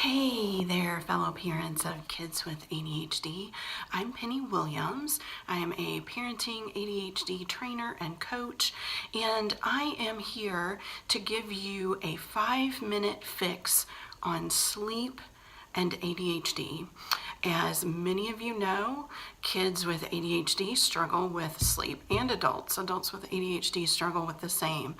Hey there, fellow parents of kids with ADHD. I'm Penny Williams. I am a parenting ADHD trainer and coach, and I am here to give you a 5-minute fix on sleep and ADHD. As many of you know, kids with ADHD struggle with sleep, and adults with ADHD struggle with the same.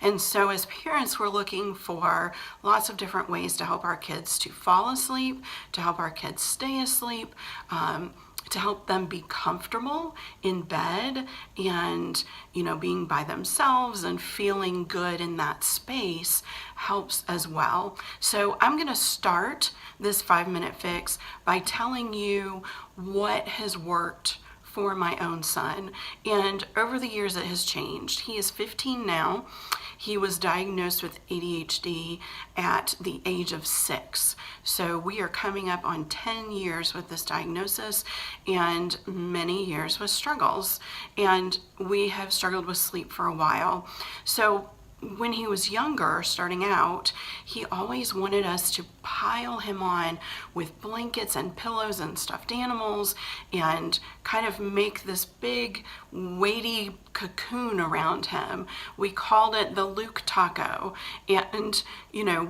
And so as parents, we're looking for lots of different ways to help our kids to fall asleep, to help our kids stay asleep, to help them be comfortable in bed and, being by themselves and feeling good in that space helps as well. So I'm going to start this 5-minute fix by telling you what has worked for my own son. And over the years it has changed. He is 15 now. He was diagnosed with ADHD at the age of 6. So we are coming up on 10 years with this diagnosis and many years with struggles. And we have struggled with sleep for a while. So when he was younger, starting out, he always wanted us to pile him on with blankets and pillows and stuffed animals and kind of make this big, weighty cocoon around him. We called it the Luke Taco. And,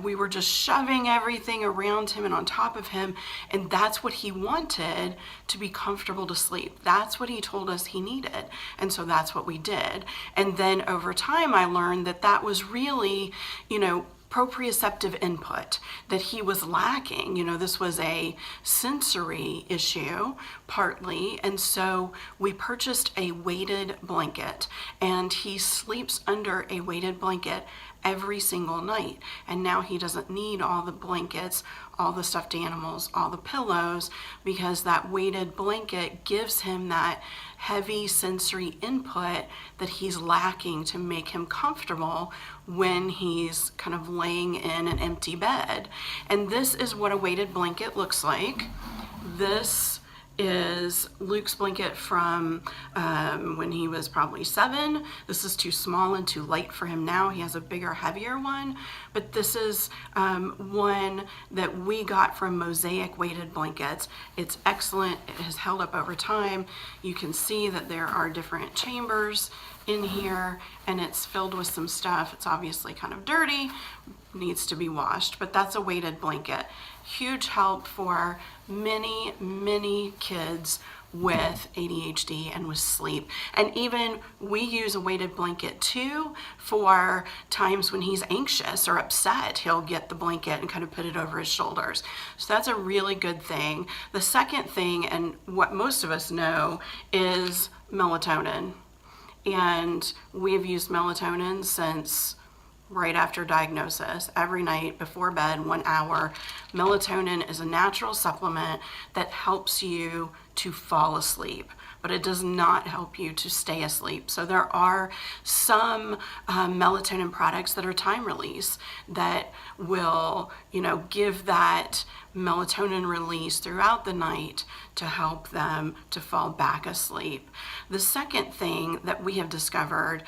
we were just shoving everything around him and on top of him. And that's what he wanted to be comfortable to sleep. That's what he told us he needed. And so that's what we did. And then over time, I learned that that was really, proprioceptive input that he was lacking. This was a sensory issue partly, and so we purchased a weighted blanket, and he sleeps under a weighted blanket every single night. And now he doesn't need all the blankets, all the stuffed animals, all the pillows, because that weighted blanket gives him that heavy sensory input that he's lacking to make him comfortable when he's kind of laying in an empty bed. And this is what a weighted blanket looks like. This is Luke's blanket from when he was probably 7. This is too small and too light for him now. He has a bigger, heavier one. But this is one that we got from Mosaic Weighted Blankets. It's excellent. It has held up over time. You can see that there are different chambers in here, and it's filled with some stuff. It's obviously kind of dirty, needs to be washed, but that's a weighted blanket. Huge help for many, many kids with ADHD and with sleep. And even we use a weighted blanket too for times when he's anxious or upset. He'll get the blanket and kind of put it over his shoulders. So that's a really good thing. The second thing, and what most of us know, is melatonin. And we have used melatonin since right after diagnosis. Every night before bed, 1 hour. Melatonin is a natural supplement that helps you to fall asleep, but it does not help you to stay asleep. So there are some melatonin products that are time release that will, give that melatonin release throughout the night to help them to fall back asleep. The second thing that we have discovered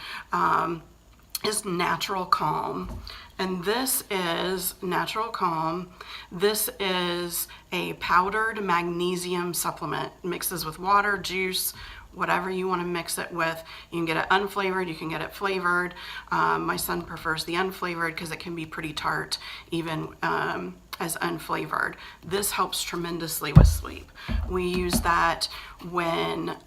is Natural Calm. And this is Natural Calm. This is a powdered magnesium supplement. It mixes with water, juice, whatever you want to mix it with. You can get it unflavored, you can get it flavored. My son prefers the unflavored because it can be pretty tart even as unflavored. This helps tremendously with sleep. We use that when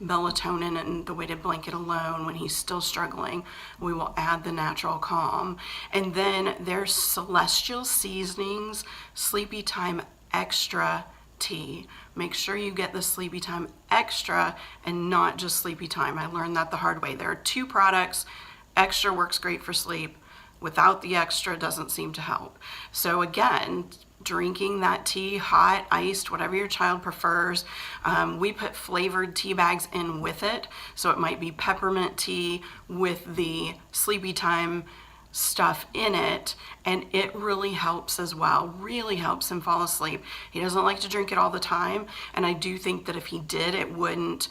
melatonin and the weighted blanket alone, when he's still struggling, we will add the Natural Calm. And then there's Celestial Seasonings Sleepy Time Extra tea. Make sure you get the Sleepy Time Extra and not just Sleepy Time. I learned that the hard way. There are 2 products. Extra works great for sleep. Without the extra, doesn't seem to help. So again, drinking that tea, hot, iced, whatever your child prefers. We put flavored tea bags in with it. So it might be peppermint tea with the Sleepy Time stuff in it, and it really helps as well. Really helps him fall asleep. He doesn't like to drink it all the time, and I do think that if he did, it wouldn't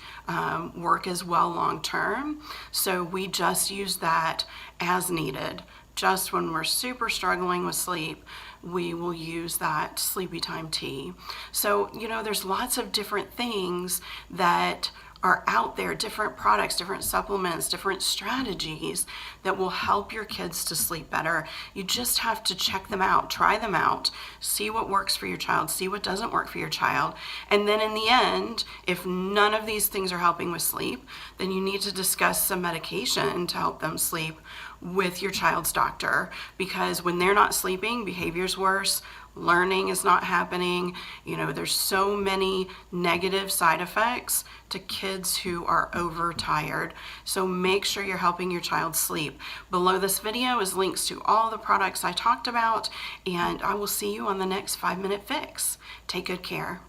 work as well long term. So we just use that as needed just when we're super struggling with sleep, we will use that sleepy time tea. So, there's lots of different things that are out there, different products, different supplements, different strategies that will help your kids to sleep better. You just have to check them out, try them out, see what works for your child, see what doesn't work for your child. And then in the end, if none of these things are helping with sleep, then you need to discuss some medication to help them sleep with your child's doctor, because when they're not sleeping, behavior's worse, learning is not happening. There's so many negative side effects to kids who are overtired. So make sure you're helping your child sleep. Below this video is links to all the products I talked about, and I will see you on the next 5-Minute Fix. Take good care.